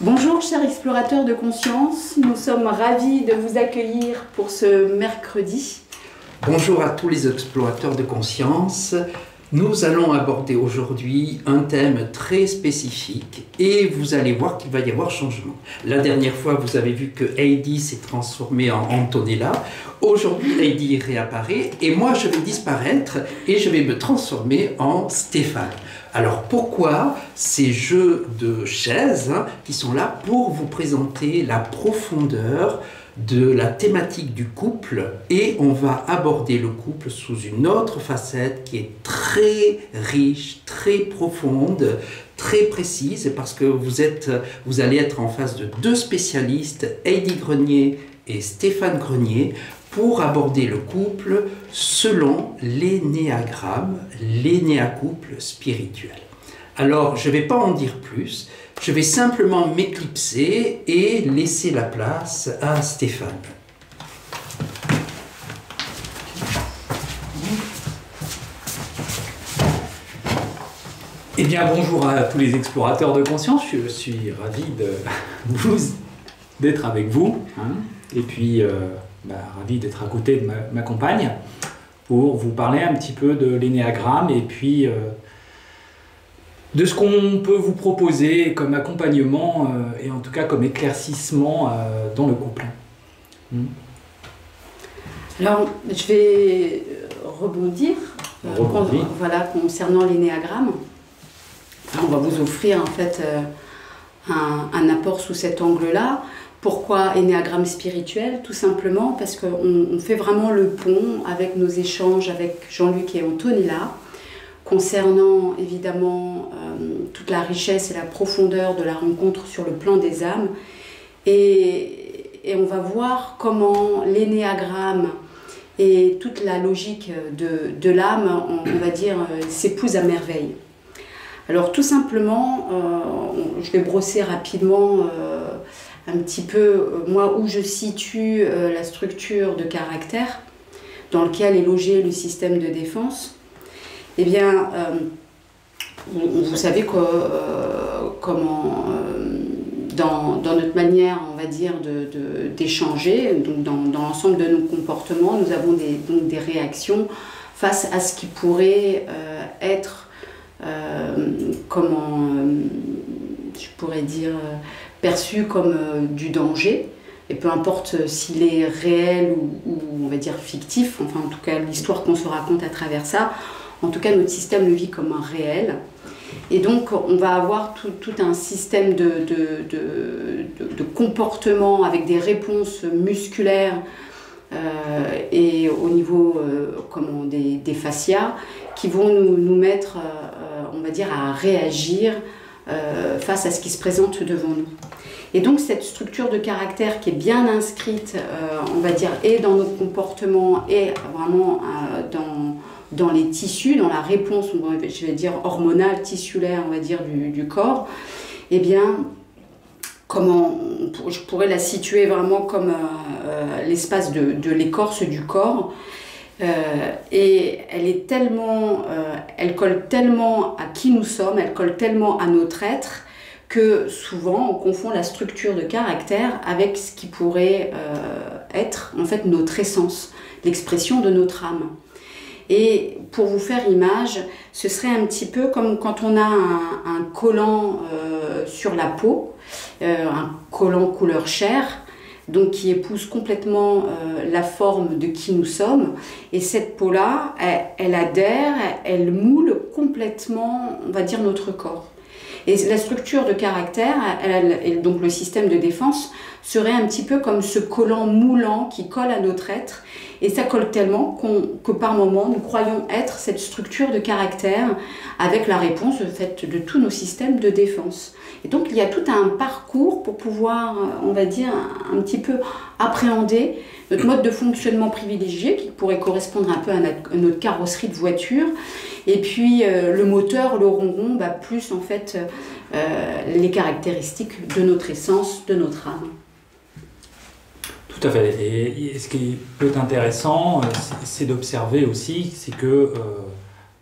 Bonjour chers explorateurs de conscience, nous sommes ravis de vous accueillir pour ce mercredi. Bonjour à tous les explorateurs de conscience. Nous allons aborder aujourd'hui un thème très spécifique et vous allez voir qu'il va y avoir changement. La dernière fois, vous avez vu que Heidi s'est transformée en Antonella. Aujourd'hui, Heidi réapparaît et moi, je vais disparaître et je vais me transformer en Stéphane. Alors pourquoi ces jeux de chaises qui sont là pour vous présenter la profondeur de la thématique du couple, et on va aborder le couple sous une autre facette qui est très riche, très profonde, très précise, parce que vous allez être en face de deux spécialistes, Heidi Grenier et Stéphane Grenier, pour aborder le couple selon l'énéagramme, l'énéacouple spirituel. Alors, je ne vais pas en dire plus, je vais simplement m'éclipser et laisser la place à Stéphane. Eh bien, bonjour à tous les explorateurs de conscience, je suis ravi d'être avec vous, et puis ravi d'être à côté de ma compagne pour vous parler un petit peu de l'énéagramme et puis de ce qu'on peut vous proposer comme accompagnement et en tout cas comme éclaircissement dans le couple. Alors, je vais rebondir. Concernant l'énéagramme. On va vous offrir en fait un apport sous cet angle-là. Pourquoi énéagramme spirituel? Tout simplement parce qu'on fait vraiment le pont avec nos échanges avec Jean-Luc et Antonella, concernant évidemment toute la richesse et la profondeur de la rencontre sur le plan des âmes. Et on va voir comment l'énéagramme et toute la logique de l'âme, on va dire, s'épousent à merveille. Alors tout simplement, je vais brosser rapidement un petit peu, moi, où je situe la structure de caractère dans lequel est logé le système de défense. Eh bien, vous savez que dans notre manière, on va dire, d'échanger, dans l'ensemble de nos comportements, nous avons des réactions face à ce qui pourrait être, je pourrais dire, perçu comme du danger. Et peu importe s'il est réel ou on va dire fictif, enfin en tout cas l'histoire qu'on se raconte à travers ça, en tout cas notre système le vit comme un réel. Et donc on va avoir tout un système de comportement avec des réponses musculaires et au niveau des fascias qui vont nous mettre, on va dire, à réagir face à ce qui se présente devant nous. Et donc cette structure de caractère qui est bien inscrite, on va dire, et dans notre comportement et vraiment dans les tissus, dans la réponse, je vais dire, hormonale, tissulaire, on va dire, du corps, eh bien, je pourrais la situer vraiment comme l'espace de l'écorce du corps. Et elle colle tellement à qui nous sommes, elle colle tellement à notre être, que souvent on confond la structure de caractère avec ce qui pourrait être en fait notre essence, l'expression de notre âme. Et pour vous faire image, ce serait un petit peu comme quand on a un collant sur la peau, un collant couleur chair, donc qui épouse complètement la forme de qui nous sommes. Et cette peau-là, elle adhère, elle moule complètement, on va dire, notre corps. Et la structure de caractère, et donc le système de défense, serait un petit peu comme ce collant moulant qui colle à notre être. Et ça colle tellement que par moments, nous croyons être cette structure de caractère avec la réponse faite de tous nos systèmes de défense. Et donc il y a tout un parcours pour pouvoir, on va dire, un petit peu appréhender notre mode de fonctionnement privilégié qui pourrait correspondre un peu à notre carrosserie de voiture. Et puis le moteur, le ronron, plus en fait les caractéristiques de notre essence, de notre âme. Tout à fait. Et ce qui peut être intéressant, c'est d'observer aussi, c'est que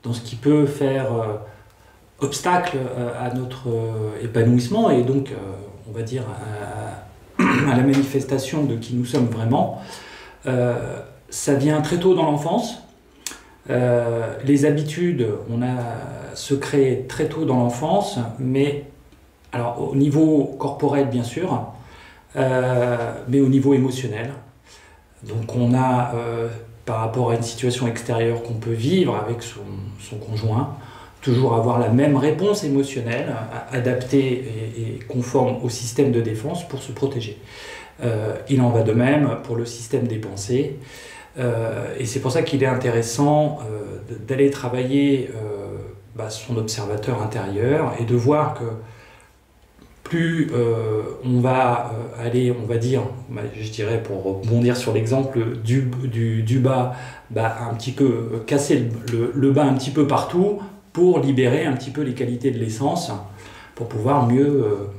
dans ce qui peut faire obstacle à notre épanouissement, et donc on va dire, à la manifestation de qui nous sommes vraiment, ça vient très tôt dans l'enfance. Les habitudes, se créent très tôt dans l'enfance, mais alors, au niveau corporel, bien sûr, mais au niveau émotionnel. Donc on a, par rapport à une situation extérieure qu'on peut vivre avec son conjoint, toujours avoir la même réponse émotionnelle, adaptée et conforme au système de défense pour se protéger. Il en va de même pour le système des pensées. Et c'est pour ça qu'il est intéressant d'aller travailler son observateur intérieur et de voir que plus on va aller, on va dire, je dirais pour rebondir sur l'exemple du bas, un petit peu casser le bas un petit peu partout pour libérer un petit peu les qualités de l'essence, pour pouvoir mieux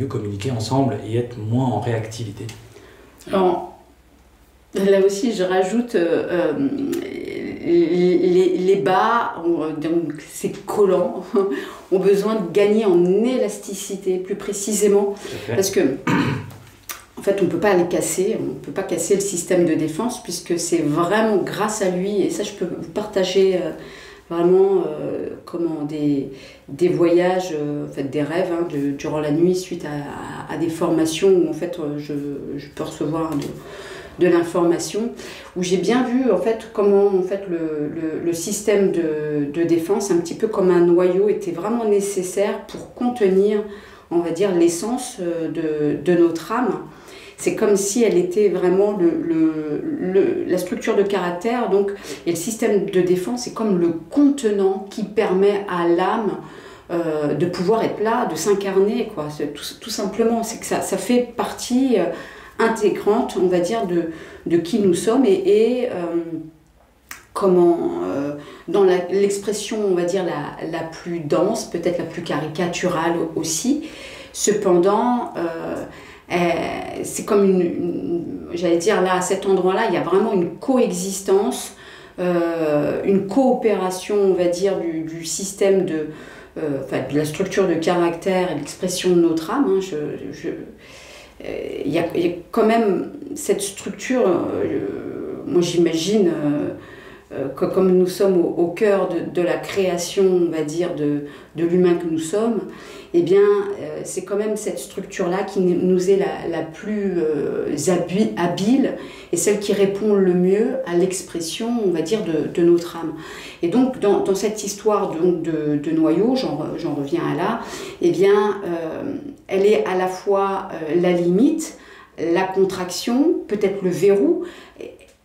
communiquer ensemble et être moins en réactivité. Alors, là aussi, je rajoute les bas, donc ces collants, ont besoin de gagner en élasticité, plus précisément, parce que en fait, on ne peut pas les casser, on ne peut pas casser le système de défense, puisque c'est vraiment grâce à lui, et ça je peux vous partager vraiment des voyages, en fait, des rêves durant la nuit suite à des formations où en fait je peux recevoir de l'information, où j'ai bien vu en fait comment en fait le système de défense, un petit peu comme un noyau, était vraiment nécessaire pour contenir, on va dire, l'essence de notre âme. C'est comme si elle était vraiment la structure de caractère, donc, et le système de défense est comme le contenant qui permet à l'âme de pouvoir être là, de s'incarner, quoi. Tout simplement, c'est que ça fait partie intégrante, on va dire, de qui nous sommes et comment, dans l'expression, on va dire, la plus dense, peut-être la plus caricaturale aussi, cependant, c'est comme j'allais dire, là, à cet endroit-là, il y a vraiment une coexistence, une coopération, on va dire, du système de la structure de caractère et l'expression de notre âme. Il y a quand même cette structure, moi j'imagine que comme nous sommes au cœur de la création, on va dire, de l'humain que nous sommes, eh bien c'est quand même cette structure-là qui nous est la plus habile et celle qui répond le mieux à l'expression, on va dire, de notre âme. Et donc dans cette histoire de noyau, j'en reviens à là, eh bien elle est à la fois la limite, la contraction, peut-être le verrou,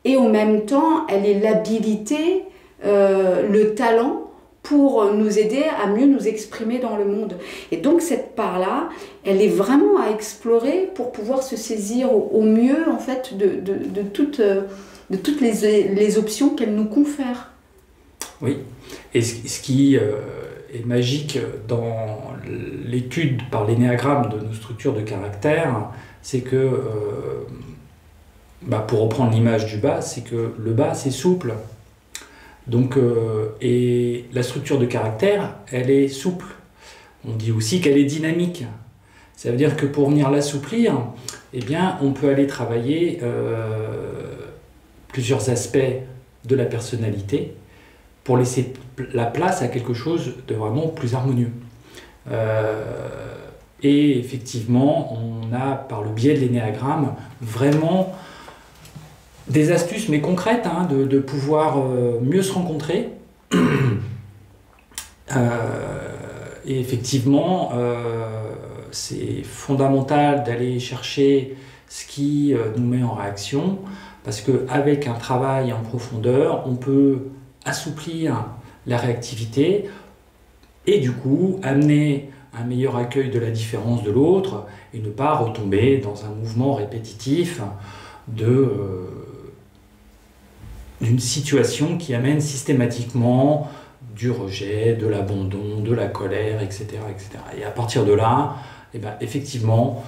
et en même temps, elle est l'habilité, le talent pour nous aider à mieux nous exprimer dans le monde. Et donc cette part-là, elle est vraiment à explorer pour pouvoir se saisir au mieux, en fait, de toutes les options qu'elle nous confère. Oui, et ce qui est magique dans l'étude par l'énéagramme de nos structures de caractère, c'est que, pour reprendre l'image du bas, c'est que le bas, c'est souple. Donc, et la structure de caractère, elle est souple. On dit aussi qu'elle est dynamique. Ça veut dire que pour venir l'assouplir, eh bien, on peut aller travailler plusieurs aspects de la personnalité pour laisser la place à quelque chose de vraiment plus harmonieux. Et effectivement, on a, par le biais de l'énéagramme, vraiment des astuces, mais concrètes, de pouvoir mieux se rencontrer. Et effectivement, c'est fondamental d'aller chercher ce qui nous met en réaction, parce qu'avec un travail en profondeur, on peut assouplir la réactivité et du coup amener un meilleur accueil de la différence de l'autre et ne pas retomber dans un mouvement répétitif d'une situation qui amène systématiquement du rejet, de l'abandon, de la colère, etc., etc. Et à partir de là, effectivement,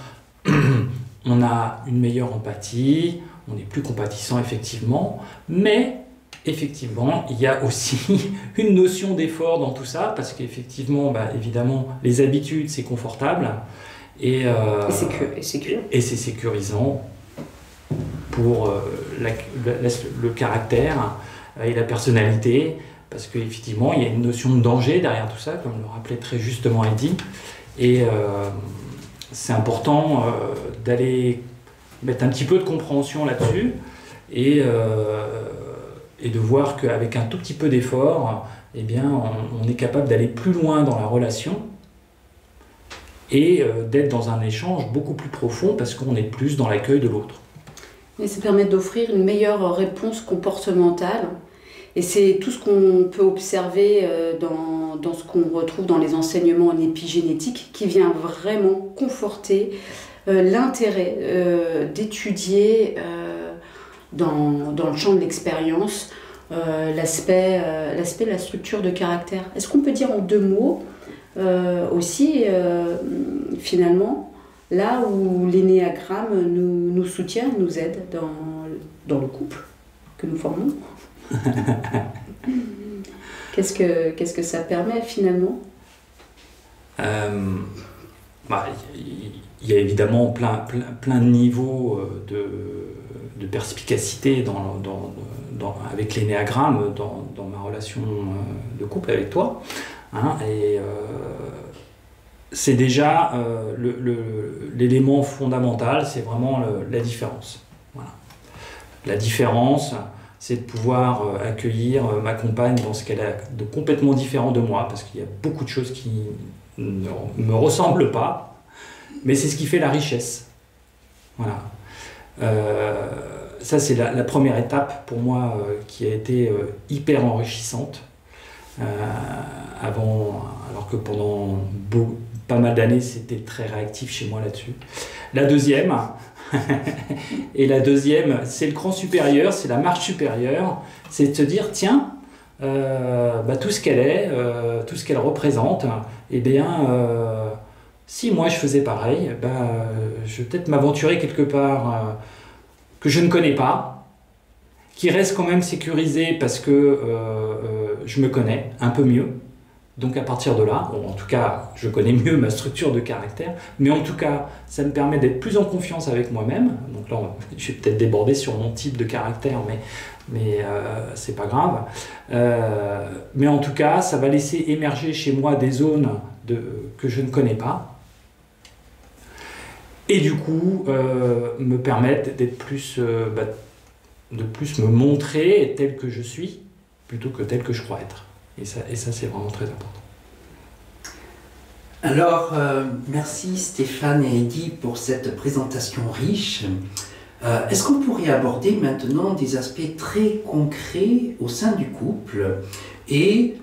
on a une meilleure empathie, on est plus compatissant, effectivement, mais effectivement, il y a aussi une notion d'effort dans tout ça, parce qu'effectivement, évidemment, les habitudes, c'est confortable, Et c'est sécurisant pour le caractère et la personnalité, parce qu'effectivement, il y a une notion de danger derrière tout ça, comme le rappelait très justement Eddy. Et c'est important d'aller mettre un petit peu de compréhension là-dessus et de voir qu'avec un tout petit peu d'effort, eh bien, on est capable d'aller plus loin dans la relation et d'être dans un échange beaucoup plus profond parce qu'on est plus dans l'accueil de l'autre. Et ça permet d'offrir une meilleure réponse comportementale. Et c'est tout ce qu'on peut observer dans ce qu'on retrouve dans les enseignements en épigénétique qui vient vraiment conforter l'intérêt d'étudier dans le champ de l'expérience l'aspect de la structure de caractère. Est-ce qu'on peut dire en 2 mots aussi, finalement, là où l'énéagramme nous soutient, nous aide dans le couple que nous formons? Qu'est-ce que ça permet finalement? Il y a évidemment plein de niveaux de perspicacité avec l'énéagramme dans ma relation de couple avec toi. Hein, et c'est déjà l'élément fondamental, c'est vraiment la différence. Voilà. La différence, c'est de pouvoir accueillir ma compagne dans ce qu'elle a de complètement différent de moi, parce qu'il y a beaucoup de choses qui ne me ressemblent pas, mais c'est ce qui fait la richesse. Voilà. Ça, c'est la première étape pour moi qui a été hyper enrichissante. Alors que pendant pas mal d'années, c'était très réactif chez moi là-dessus. La deuxième, c'est le cran supérieur, c'est la marche supérieure, c'est de se dire, tiens, tout ce qu'elle est, tout ce qu'elle représente, eh bien, si moi je faisais pareil, je vais peut-être m'aventurer quelque part que je ne connais pas, qui reste quand même sécurisé parce que je me connais un peu mieux. Donc à partir de là, en tout cas, je connais mieux ma structure de caractère, mais en tout cas, ça me permet d'être plus en confiance avec moi-même. Donc là, je vais peut-être déborder sur mon type de caractère, mais c'est pas grave. Mais en tout cas, ça va laisser émerger chez moi des zones que je ne connais pas. Et du coup, me permettre d'être plus, de plus me montrer tel que je suis, plutôt que tel que je crois être. Et ça c'est vraiment très important. Alors, merci Stéphane et Eddy pour cette présentation riche. Est-ce qu'on pourrait aborder maintenant des aspects très concrets au sein du couple? Et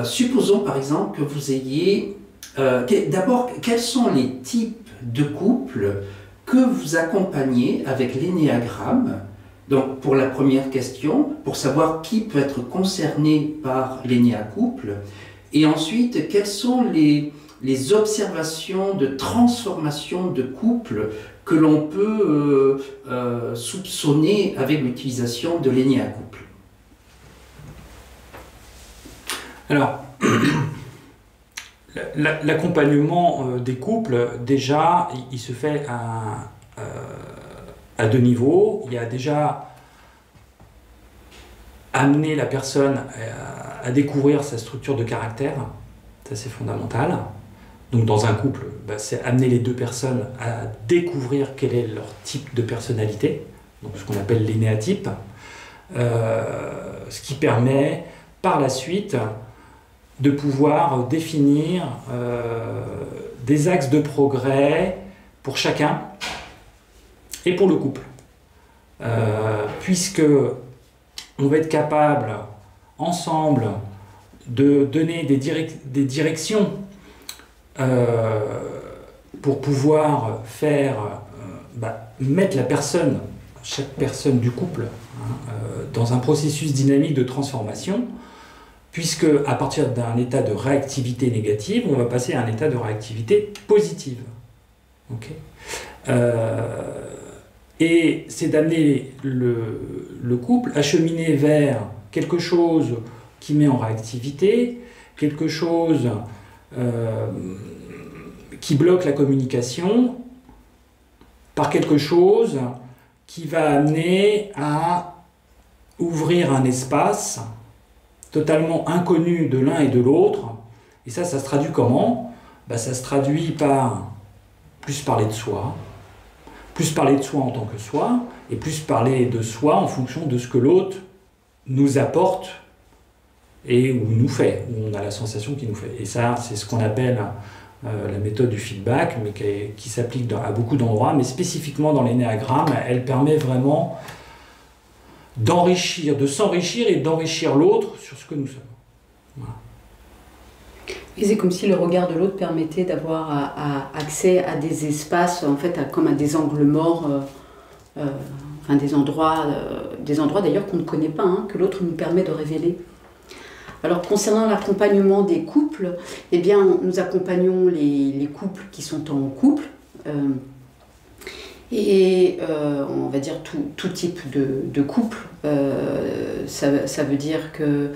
supposons par exemple que vous ayez... D'abord, quels sont les types de couples que vous accompagnez avec l'énéagramme? Donc, pour la première question, pour savoir qui peut être concerné par l'énéacouple, et ensuite, quelles sont les observations de transformation de couple que l'on peut soupçonner avec l'utilisation de l'énéacouple? Alors, l'accompagnement des couples, déjà, il se fait à 2 niveaux. Il y a déjà amener la personne à découvrir sa structure de caractère, ça c'est fondamental. Donc dans un couple, c'est amener les 2 personnes à découvrir quel est leur type de personnalité, donc ce qu'on appelle l'énéatype, ce qui permet par la suite de pouvoir définir des axes de progrès pour chacun et pour le couple. Puisque on va être capable, ensemble, de donner des directions pour pouvoir mettre la personne, chaque personne du couple, dans un processus dynamique de transformation, puisque à partir d'un état de réactivité négative, on va passer à un état de réactivité positive. Okay. Et c'est d'amener le couple à cheminer vers quelque chose qui met en réactivité, quelque chose qui bloque la communication par quelque chose qui va amener à ouvrir un espace totalement inconnu de l'un et de l'autre. Et ça se traduit comment? Ça se traduit par plus parler de soi en tant que soi, et plus parler de soi en fonction de ce que l'autre nous apporte et ou nous fait, où on a la sensation qu'il nous fait. Et ça, c'est ce qu'on appelle la méthode du feedback, mais qui s'applique à beaucoup d'endroits, mais spécifiquement dans l'énéagramme, elle permet vraiment d'enrichir, de s'enrichir et d'enrichir l'autre sur ce que nous sommes. Voilà. Et c'est comme si le regard de l'autre permettait d'avoir accès à des espaces, en fait, comme à des angles morts, enfin des endroits d'ailleurs qu'on ne connaît pas, hein, que l'autre nous permet de révéler. Alors concernant l'accompagnement des couples, eh bien nous accompagnons les couples qui sont en couple, on va dire tout type de couple. Ça veut dire que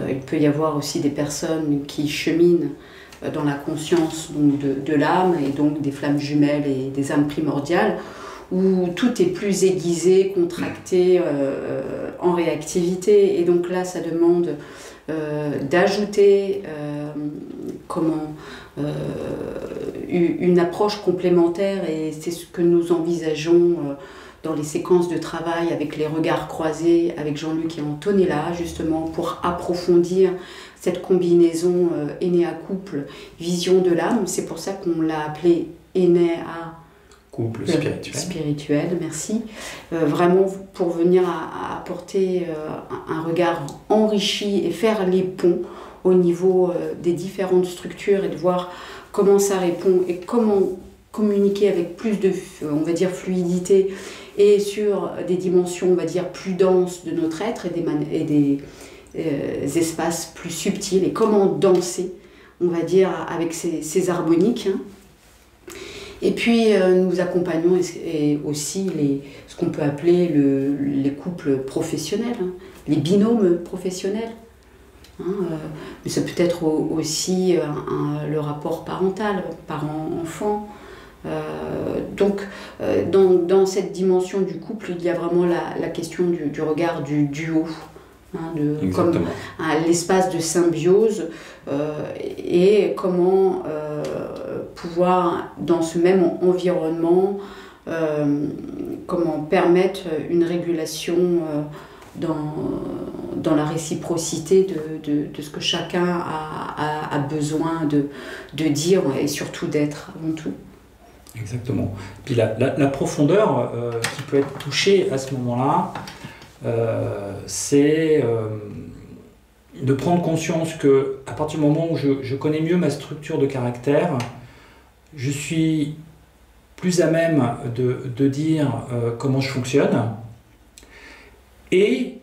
il peut y avoir aussi des personnes qui cheminent dans la conscience donc de l'âme, et donc des flammes jumelles et des âmes primordiales, où tout est plus aiguisé, contracté, en réactivité. Et donc là, ça demande d'ajouter une approche complémentaire, et c'est ce que nous envisageons dans les séquences de travail avec les regards croisés avec Jean-Luc et Antonella, justement pour approfondir cette combinaison Énéa couple, vision de l'âme. C'est pour ça qu'on l'a appelé Énéa couple spirituel, merci. Vraiment pour venir à apporter un regard enrichi et faire les ponts au niveau des différentes structures, et de voir comment ça répond et comment communiquer avec plus de, on va dire, fluidité, et sur des dimensions, on va dire, plus denses de notre être, et des espaces plus subtils, et comment danser, on va dire, avec ces harmoniques. Hein. Et puis nous accompagnons aussi ce qu'on peut appeler les couples professionnels, hein, les binômes professionnels. Hein, mais ça peut être aussi le rapport parental, parent-enfant. Donc dans cette dimension du couple, il y a vraiment la question du regard du duo, hein, comme l'espace de symbiose, et comment pouvoir, dans ce même environnement, comment permettre une régulation dans la réciprocité de ce que chacun a besoin de dire, et surtout d'être avant tout. Exactement. Puis la profondeur qui peut être touchée à ce moment-là, c'est de prendre conscience que à partir du moment où je connais mieux ma structure de caractère, je suis plus à même de dire comment je fonctionne, et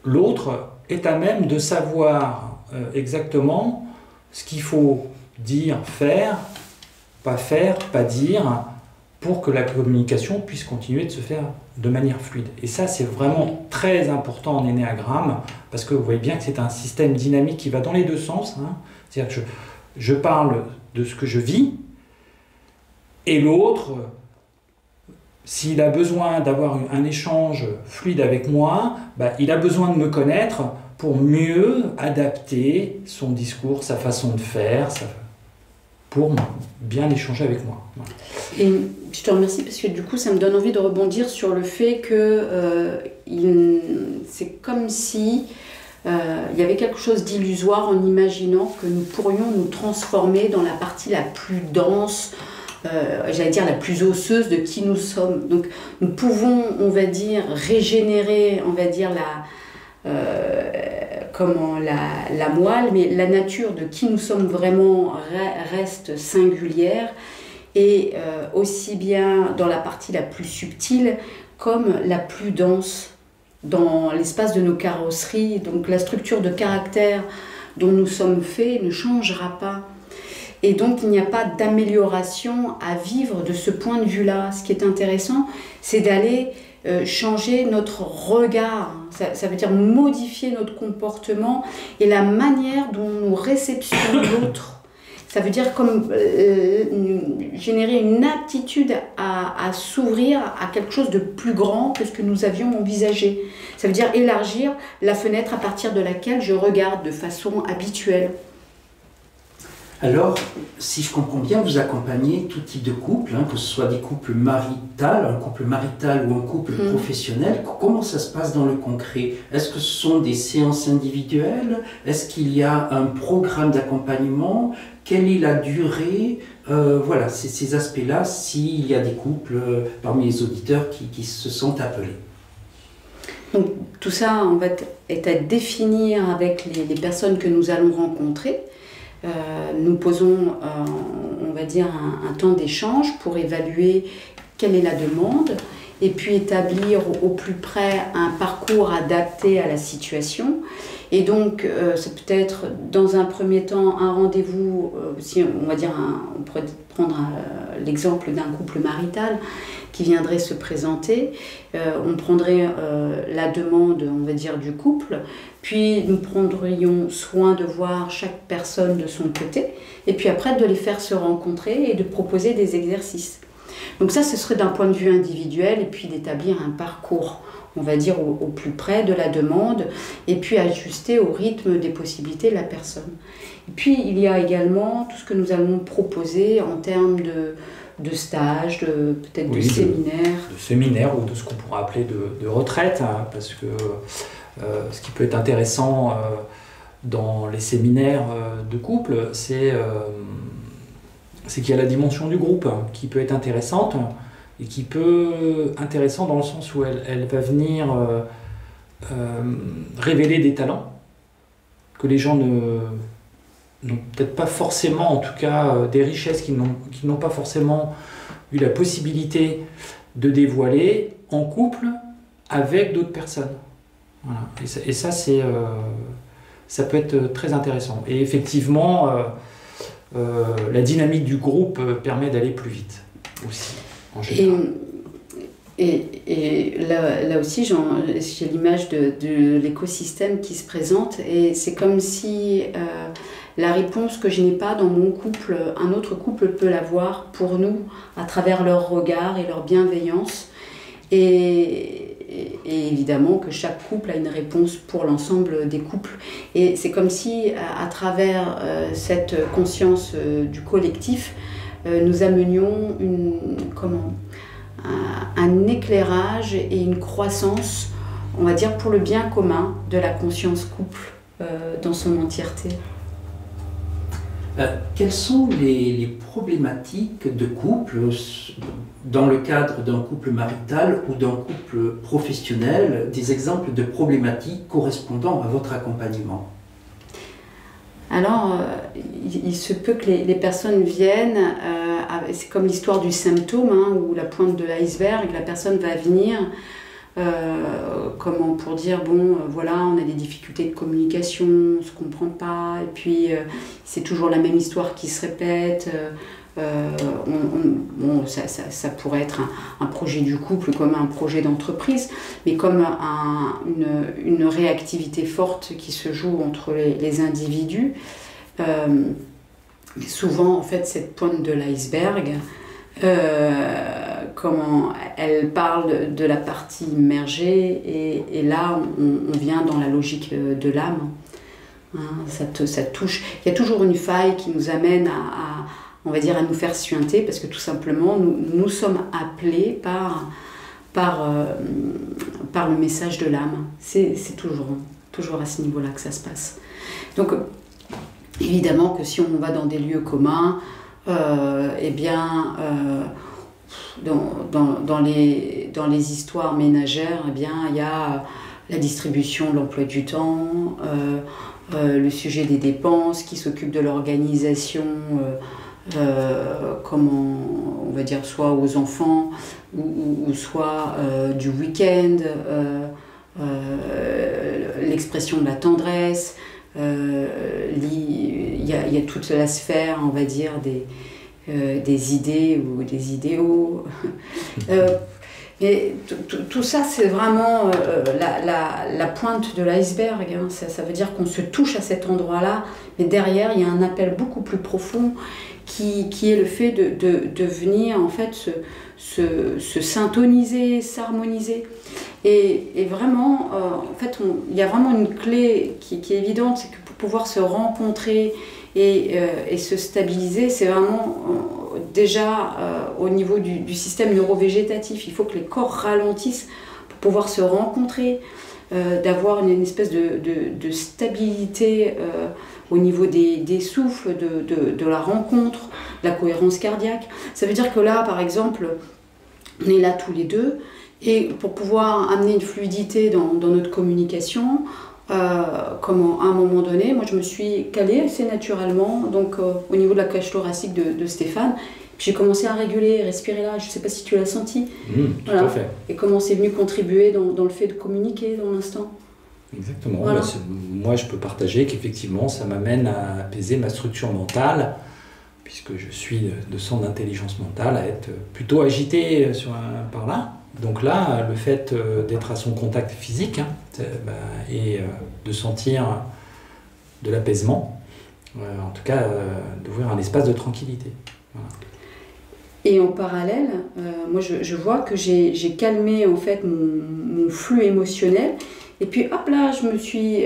l'autre est à même de savoir exactement ce qu'il faut dire, pas dire, pour que la communication puisse continuer de se faire de manière fluide. Et ça, c'est vraiment très important en énéagramme, parce que vous voyez bien que c'est un système dynamique qui va dans les deux sens. Hein. C'est-à-dire que je parle de ce que je vis, et l'autre, s'il a besoin d'avoir un échange fluide avec moi, il a besoin de me connaître pour mieux adapter son discours, sa façon de faire, pour bien échanger avec moi. Voilà. Et je te remercie, parce que du coup ça me donne envie de rebondir sur le fait que c'est comme si il y avait quelque chose d'illusoire en imaginant que nous pourrions nous transformer dans la partie la plus dense, j'allais dire la plus osseuse de qui nous sommes. Donc nous pouvons, on va dire, régénérer, on va dire la moelle, mais la nature de qui nous sommes vraiment reste singulière, et aussi bien dans la partie la plus subtile comme la plus dense dans l'espace de nos carrosseries. Donc la structure de caractère dont nous sommes faits ne changera pas. Et donc il n'y a pas d'amélioration à vivre de ce point de vue-là. Ce qui est intéressant, c'est d'aller changer notre regard. Ça veut dire modifier notre comportement et la manière dont nous réceptionnons l'autre. Ça veut dire comme générer une aptitude à s'ouvrir à quelque chose de plus grand que ce que nous avions envisagé. Ça veut dire élargir la fenêtre à partir de laquelle je regarde de façon habituelle. Alors, si je comprends bien, vous accompagnez tout type de couple, hein, que ce soit des couples maritals, un couple marital ou un couple professionnel. Comment ça se passe dans le concret? Est-ce que ce sont des séances individuelles? Est-ce qu'il y a un programme d'accompagnement? Quelle est la durée? Voilà, c'est ces aspects-là, s'il y a des couples parmi les auditeurs qui se sentent appelés. Donc, tout ça, en fait, est à définir avec les personnes que nous allons rencontrer. Nous posons, on va dire, un temps d'échange pour évaluer quelle est la demande et puis établir au plus près un parcours adapté à la situation. Et donc, ça peut être dans un premier temps un rendez-vous, si on va dire, on pourrait prendre l'exemple d'un couple marital qui viendrait se présenter. On prendrait la demande, on va dire, du couple, puis nous prendrions soin de voir chaque personne de son côté, et puis après de les faire se rencontrer et de proposer des exercices. Donc ça, ce serait d'un point de vue individuel, et puis d'établir un parcours, on va dire, au plus près de la demande, et puis ajuster au rythme des possibilités de la personne. Et puis, il y a également tout ce que nous allons proposer en termes de stages, peut-être de séminaires. De séminaires ou de ce qu'on pourrait appeler de retraite, hein, parce que ce qui peut être intéressant dans les séminaires de couple, c'est qu'il y a la dimension du groupe qui peut être intéressante et qui peut être intéressante dans le sens où elle va venir révéler des talents que les gens n'ont peut-être pas forcément, en tout cas des richesses qu'ils n'ont pas forcément eu la possibilité de dévoiler en couple avec d'autres personnes. Voilà. Et ça, ça peut être très intéressant. Et effectivement, la dynamique du groupe permet d'aller plus vite aussi, en général. Et là aussi, j'ai l'image de l'écosystème qui se présente, et c'est comme si la réponse que je n'ai pas dans mon couple, un autre couple peut l'avoir pour nous, à travers leur regard et leur bienveillance. Et évidemment que chaque couple a une réponse pour l'ensemble des couples. Et c'est comme si, à travers cette conscience du collectif, nous amenions un éclairage et une croissance, on va dire, pour le bien commun de la conscience couple dans son entièreté. Quelles sont les problématiques de couple dans le cadre d'un couple marital ou d'un couple professionnel, des exemples de problématiques correspondant à votre accompagnement? Alors, il se peut que les personnes viennent, c'est comme l'histoire du symptôme, hein, ou la pointe de l'iceberg, la personne va venir, comment pour dire, bon, voilà, on a des difficultés de communication, on ne se comprend pas, et puis c'est toujours la même histoire qui se répète. Bon, ça pourrait être un projet du couple comme un projet d'entreprise, mais comme une réactivité forte qui se joue entre les individus. Souvent, en fait, cette pointe de l'iceberg, comment elle parle de la partie immergée, et là, on vient dans la logique de l'âme. Hein, ça touche. Il y a toujours une faille qui nous amène on va dire, à nous faire suinter, parce que tout simplement, nous sommes appelés par le message de l'âme. C'est toujours à ce niveau-là que ça se passe. Donc, évidemment que si on va dans des lieux communs, eh bien, dans les histoires ménagères, eh bien, il y a la distribution de l'emploi du temps, le sujet des dépenses, qui s'occupe de l'organisation, comment on va dire, soit aux enfants ou soit du week-end, l'expression de la tendresse, il y a toute la sphère, on va dire, des idées ou des idéaux. Mais tout ça, c'est vraiment la pointe de l'iceberg. Hein. Ça veut dire qu'on se touche à cet endroit-là, mais derrière, il y a un appel beaucoup plus profond qui est le fait de venir en fait se syntoniser, s'harmoniser. Et vraiment, en fait, il y a vraiment une clé qui est évidente, c'est que pour pouvoir se rencontrer et se stabiliser, c'est vraiment déjà au niveau du système neurovégétatif. Il faut que les corps ralentissent pour pouvoir se rencontrer, d'avoir une espèce de stabilité au niveau des souffles, de la rencontre, de la cohérence cardiaque. Ça veut dire que là, par exemple, on est là tous les deux, et pour pouvoir amener une fluidité dans notre communication, comme à un moment donné, moi je me suis calée assez naturellement, donc au niveau de la cage thoracique de Stéphane, j'ai commencé à réguler, respirer là, je ne sais pas si tu l'as senti, tout à fait. Et comment c'est venu contribuer dans le fait de communiquer dans l'instant. Exactement, voilà. Moi je peux partager qu'effectivement ça m'amène à apaiser ma structure mentale, puisque je suis de centre d'intelligence mentale, à être plutôt agité par là. Donc là, le fait d'être à son contact physique et de sentir de l'apaisement, en tout cas d'ouvrir un espace de tranquillité. Voilà. Et en parallèle, moi je vois que j'ai calmé en fait mon flux émotionnel, et puis hop là, je me suis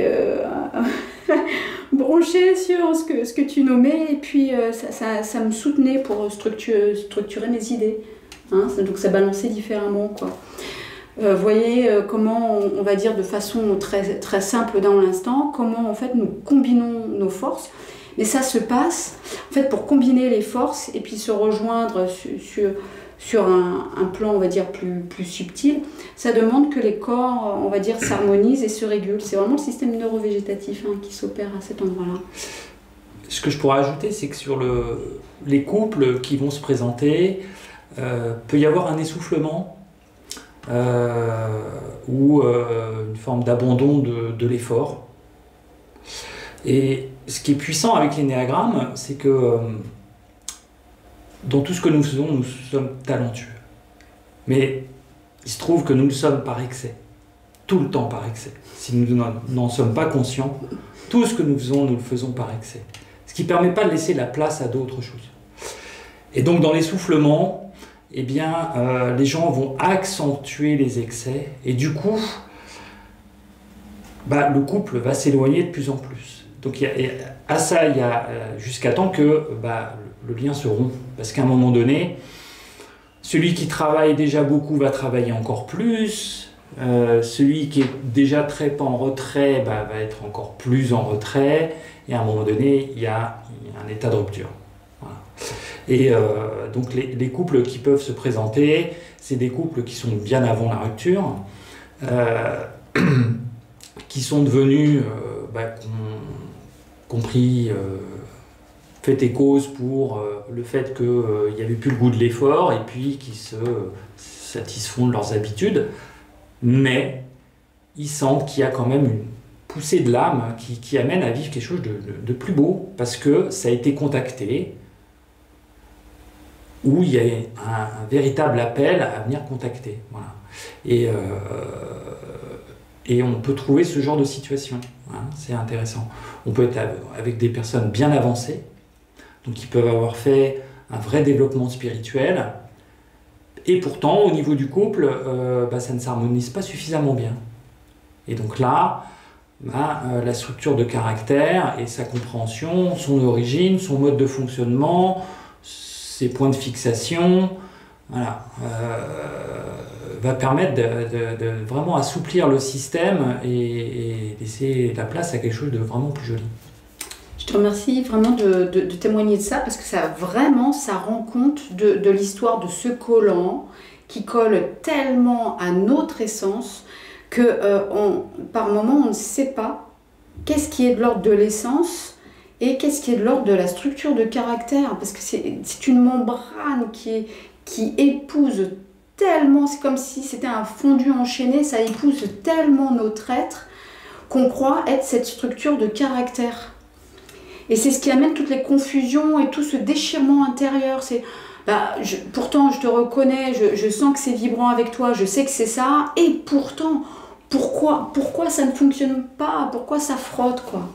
branchée sur ce que tu nommais, et puis ça me soutenait pour structurer mes idées. Hein, donc ça balançait différemment, quoi. Voyez comment, on va dire de façon très, très simple dans l'instant, comment en fait nous combinons nos forces. Mais ça se passe en fait pour combiner les forces et puis se rejoindre sur un plan, on va dire, plus subtil. Ça demande que les corps, on va dire, s'harmonisent et se régulent. C'est vraiment le système neurovégétatif qui s'opère à cet endroit-là. Ce que je pourrais ajouter, c'est que sur les couples qui vont se présenter, peut y avoir un essoufflement ou une forme d'abandon de l'effort. Et ce qui est puissant avec l'énéagramme, c'est que dans tout ce que nous faisons, nous sommes talentueux. Mais il se trouve que nous le sommes par excès, tout le temps par excès. Si nous n'en sommes pas conscients, tout ce que nous faisons, nous le faisons par excès. Ce qui ne permet pas de laisser la place à d'autres choses. Et donc dans l'essoufflement, eh bien, les gens vont accentuer les excès et du coup, le couple va s'éloigner de plus en plus. Donc il y a jusqu'à temps que le lien se rompt. Parce qu'à un moment donné, celui qui travaille déjà beaucoup va travailler encore plus, celui qui est déjà très pas en retrait va être encore plus en retrait, et à un moment donné, il y a un état de rupture. Voilà. Et donc les couples qui peuvent se présenter, c'est des couples qui sont bien avant la rupture, qui sont devenus compris fait et cause pour le fait qu'il n'y avait plus le goût de l'effort et puis qui se satisfont de leurs habitudes, mais ils sentent qu'il y a quand même une poussée de l'âme qui amène à vivre quelque chose de plus beau, parce que ça a été contacté, où il y a un véritable appel à venir contacter. Voilà. Et on peut trouver ce genre de situation, c'est intéressant. On peut être avec des personnes bien avancées, donc qui peuvent avoir fait un vrai développement spirituel, et pourtant au niveau du couple, ça ne s'harmonise pas suffisamment bien. Et donc là, la structure de caractère et sa compréhension, son origine, son mode de fonctionnement, ses points de fixation, voilà, va permettre de vraiment assouplir le système et laisser la place à quelque chose de vraiment plus joli. Je te remercie vraiment de témoigner de ça, parce que ça rend compte de l'histoire de ce collant qui colle tellement à notre essence que par moment on ne sait pas qu'est-ce qui est de l'ordre de l'essence et qu'est-ce qui est de l'ordre de la structure de caractère, parce que c'est une membrane qui épouse tellement, c'est comme si c'était un fondu enchaîné, ça épouse tellement notre être qu'on croit être cette structure de caractère. Et c'est ce qui amène toutes les confusions et tout ce déchirement intérieur. C'est Bah, pourtant, je te reconnais, je sens que c'est vibrant avec toi, je sais que c'est ça, et pourtant, pourquoi ça ne fonctionne pas? Pourquoi ça frotte, quoi?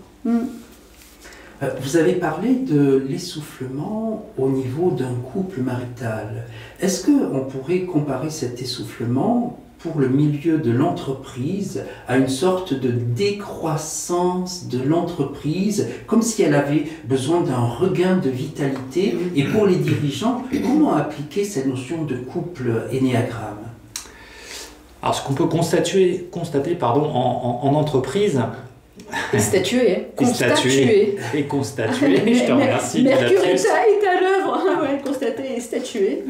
Vous avez parlé de l'essoufflement au niveau d'un couple marital. Est-ce qu'on pourrait comparer cet essoufflement pour le milieu de l'entreprise à une sorte de décroissance de l'entreprise, comme si elle avait besoin d'un regain de vitalité? Et pour les dirigeants, comment appliquer cette notion de couple énéagramme? Alors, ce qu'on peut constater en entreprise... Et statuer, hein. Constatuer. Et constatuer, je te remercie. Mercure est à l'œuvre, ouais, constater et statuer.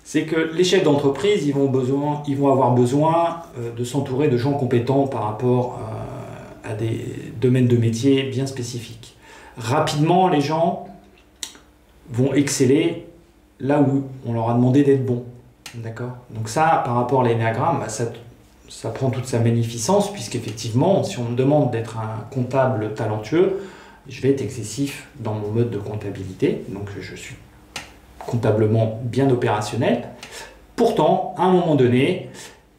C'est que les chefs d'entreprise, ils vont avoir besoin de s'entourer de gens compétents par rapport à des domaines de métier bien spécifiques. Rapidement, les gens vont exceller là où on leur a demandé d'être bons. D'accord? Donc ça, par rapport à l'énéagramme, bah, ça prend toute sa magnificence, puisqu'effectivement, si on me demande d'être un comptable talentueux, je vais être excessif dans mon mode de comptabilité, donc je suis comptablement bien opérationnel. Pourtant, à un moment donné,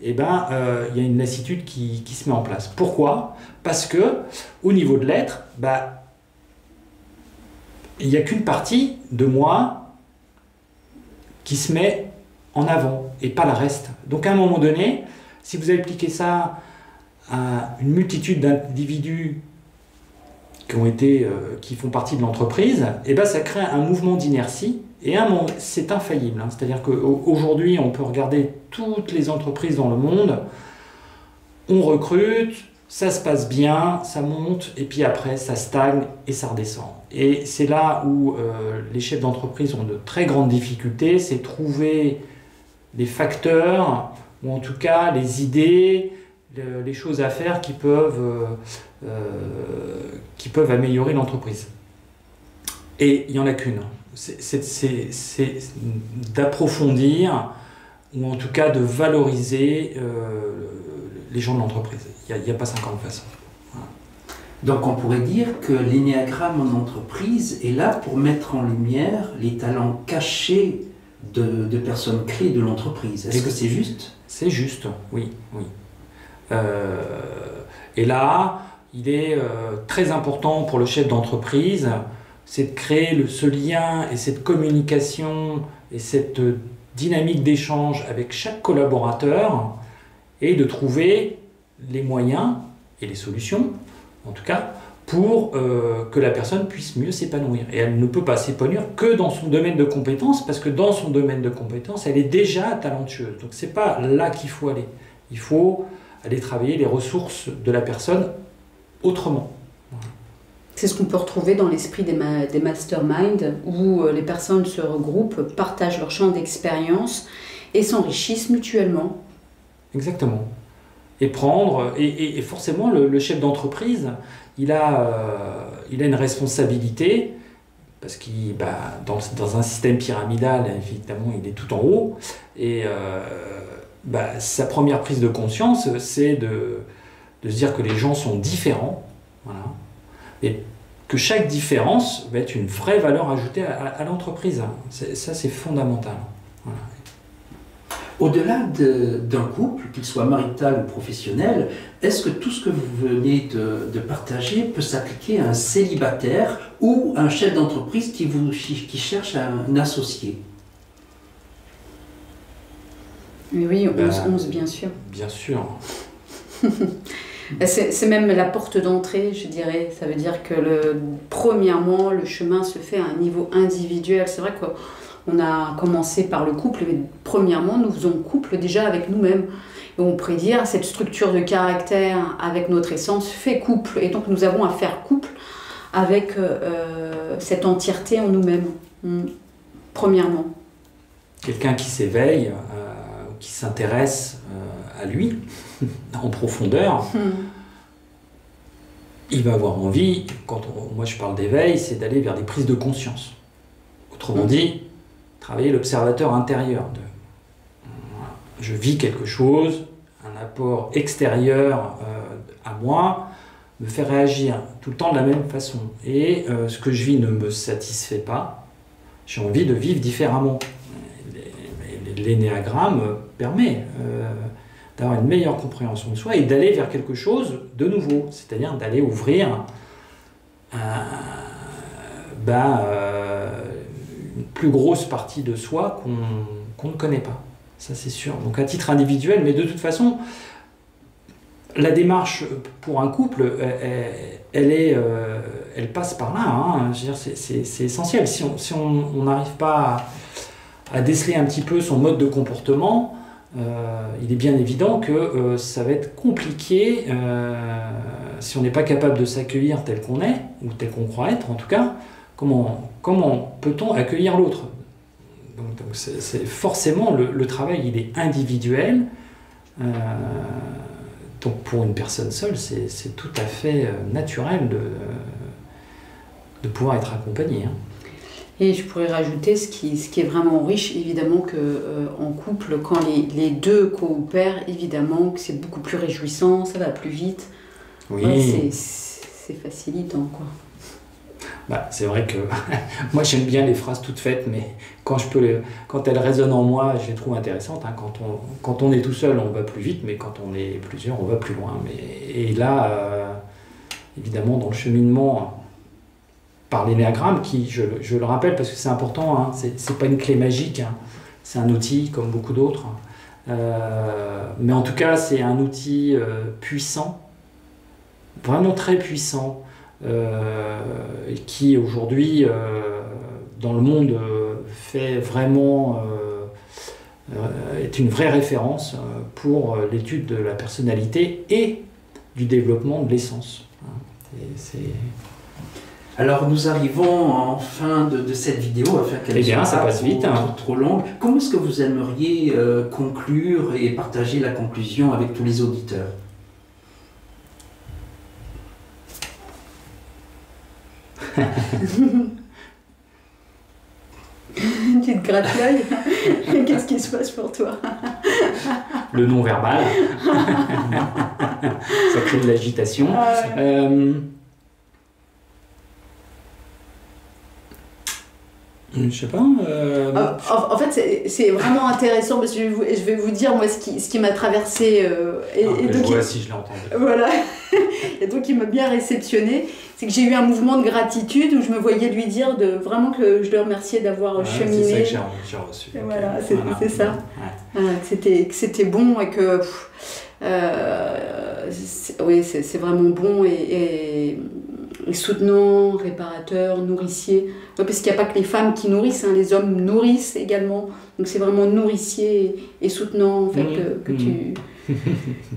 il y a une lassitude qui se met en place. Pourquoi? Parce que au niveau de l'être, il n'y a qu'une partie de moi qui se met en avant et pas le reste. Donc à un moment donné, si vous appliquez ça à une multitude d'individus qui font partie de l'entreprise, ça crée un mouvement d'inertie et c'est infaillible. Hein. C'est-à-dire qu'aujourd'hui, on peut regarder toutes les entreprises dans le monde, on recrute, ça se passe bien, ça monte, et puis après, ça stagne et ça redescend. Et c'est là où les chefs d'entreprise ont de très grandes difficultés, c'est trouver les facteurs, ou en tout cas les idées, les choses à faire qui peuvent améliorer l'entreprise. Et il n'y en a qu'une. C'est d'approfondir, ou en tout cas de valoriser les gens de l'entreprise. Il n'y a pas 50 façons. Voilà. Donc on pourrait dire que l'énéagramme en entreprise est là pour mettre en lumière les talents cachés de personnes clés de l'entreprise. Est-ce que c'est juste? C'est juste, oui. Et là, il est très important pour le chef d'entreprise, c'est de créer ce lien et cette communication et cette dynamique d'échange avec chaque collaborateur et de trouver les moyens et les solutions, en tout cas, pour que la personne puisse mieux s'épanouir. Et elle ne peut pas s'épanouir que dans son domaine de compétences, parce que dans son domaine de compétences, elle est déjà talentueuse. Donc c'est pas là qu'il faut aller. Il faut aller travailler les ressources de la personne autrement. Voilà. C'est ce qu'on peut retrouver dans l'esprit des masterminds, où les personnes se regroupent, partagent leur champ d'expérience et s'enrichissent mutuellement. Exactement. Et forcément, le chef d'entreprise, il a une responsabilité, parce qu'il dans un système pyramidal, évidemment, il est tout en haut, et sa première prise de conscience, c'est de se dire que les gens sont différents, voilà, et que chaque différence va être une vraie valeur ajoutée à l'entreprise. Ça, c'est fondamental. Voilà. Au-delà d'un couple, qu'il soit marital ou professionnel, est-ce que tout ce que vous venez de partager peut s'appliquer à un célibataire ou un chef d'entreprise qui cherche un associé? Oui, 11-11, bien sûr. Bien sûr. C'est même la porte d'entrée, je dirais. Ça veut dire que premièrement, le chemin se fait à un niveau individuel. C'est vrai qu'on a commencé par le couple, mais premièrement, nous faisons couple déjà avec nous-mêmes. Et on pourrait dire, cette structure de caractère avec notre essence fait couple. Et donc, nous avons à faire couple avec cette entièreté en nous-mêmes, premièrement. Quelqu'un qui s'éveille, qui s'intéresse à lui, en profondeur, il va avoir envie, moi je parle d'éveil, c'est d'aller vers des prises de conscience. Autrement dit, travailler l'observateur intérieur. Je vis quelque chose, un apport extérieur à moi me fait réagir tout le temps de la même façon. Et ce que je vis ne me satisfait pas, j'ai envie de vivre différemment. L'énéagramme permet d'avoir une meilleure compréhension de soi et d'aller vers quelque chose de nouveau, c'est-à-dire d'aller ouvrir une plus grosse partie de soi qu'on ne connaît pas. Ça, c'est sûr. Donc à titre individuel, mais de toute façon, la démarche pour un couple, elle passe par là. Hein. Je veux dire, c'est essentiel. Si on n'arrive pas à déceler un petit peu son mode de comportement, il est bien évident que ça va être compliqué si on n'est pas capable de s'accueillir tel qu'on est, ou tel qu'on croit être en tout cas. Comment peut-on accueillir l'autre? Donc c'est forcément le travail, il est individuel. Donc pour une personne seule, c'est tout à fait naturel de pouvoir être accompagné. Hein. Et je pourrais rajouter ce qui est vraiment riche, évidemment, qu'en couple, quand les deux coopèrent, évidemment que c'est beaucoup plus réjouissant, ça va plus vite. Oui. Ouais, c'est facilitant, quoi. Bah, c'est vrai que moi j'aime bien les phrases toutes faites, mais quand elles résonnent en moi, je les trouve intéressantes. Hein. Quand on est tout seul, on va plus vite, mais quand on est plusieurs, on va plus loin. Et là, évidemment, dans le cheminement par l'énéagramme, qui, je le rappelle parce que c'est important, hein, c'est pas une clé magique, hein, c'est un outil comme beaucoup d'autres. Mais en tout cas, c'est un outil puissant, vraiment très puissant. Qui aujourd'hui dans le monde fait vraiment est une vraie référence pour l'étude de la personnalité et du développement de l'essence. Alors nous arrivons en fin de cette vidéo, afin qu'elle soit ça passe vite, hein. trop longue. Comment est-ce que vous aimeriez conclure et partager la conclusion avec tous les auditeurs? Tu te grattes l'œil. Qu'est-ce qui se passe pour toi? Le non-verbal. Ça crée de l'agitation. Je sais pas. En fait, c'est vraiment intéressant parce que je vais vous dire moi ce qui m'a traversé. Je vois si je l'ai entendu. Voilà. Et donc il m'a bien réceptionné. C'est que j'ai eu un mouvement de gratitude où je me voyais lui dire vraiment que je le remerciais d'avoir cheminé. C'est ça que j'ai reçu. Et voilà, c'est ça. Ouais. Que c'était bon et que oui, c'est vraiment bon et soutenant, réparateur, nourricier. Ouais, parce qu'il n'y a pas que les femmes qui nourrissent, hein, les hommes nourrissent également. Donc c'est vraiment nourricier et soutenant en fait, que tu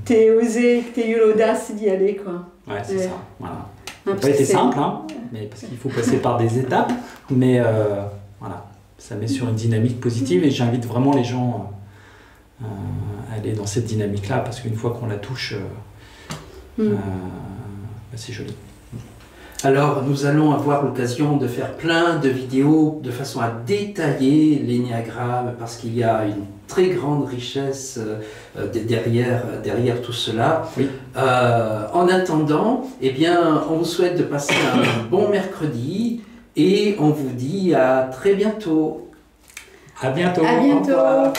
t'aies osé, que tu aies eu l'audace d'y aller, quoi. Ouais, c'est ça. Voilà. Ça n'a pas été simple, hein, mais parce qu'il faut passer par des étapes, mais voilà, ça met sur une dynamique positive et j'invite vraiment les gens à aller dans cette dynamique-là parce qu'une fois qu'on la touche, c'est joli. Alors, nous allons avoir l'occasion de faire plein de vidéos de façon à détailler l'énéagramme parce qu'il y a une très grande richesse derrière tout cela. Oui. En attendant, eh bien, on vous souhaite de passer un bon mercredi et on vous dit à très bientôt. À bientôt. À bientôt. Au revoir.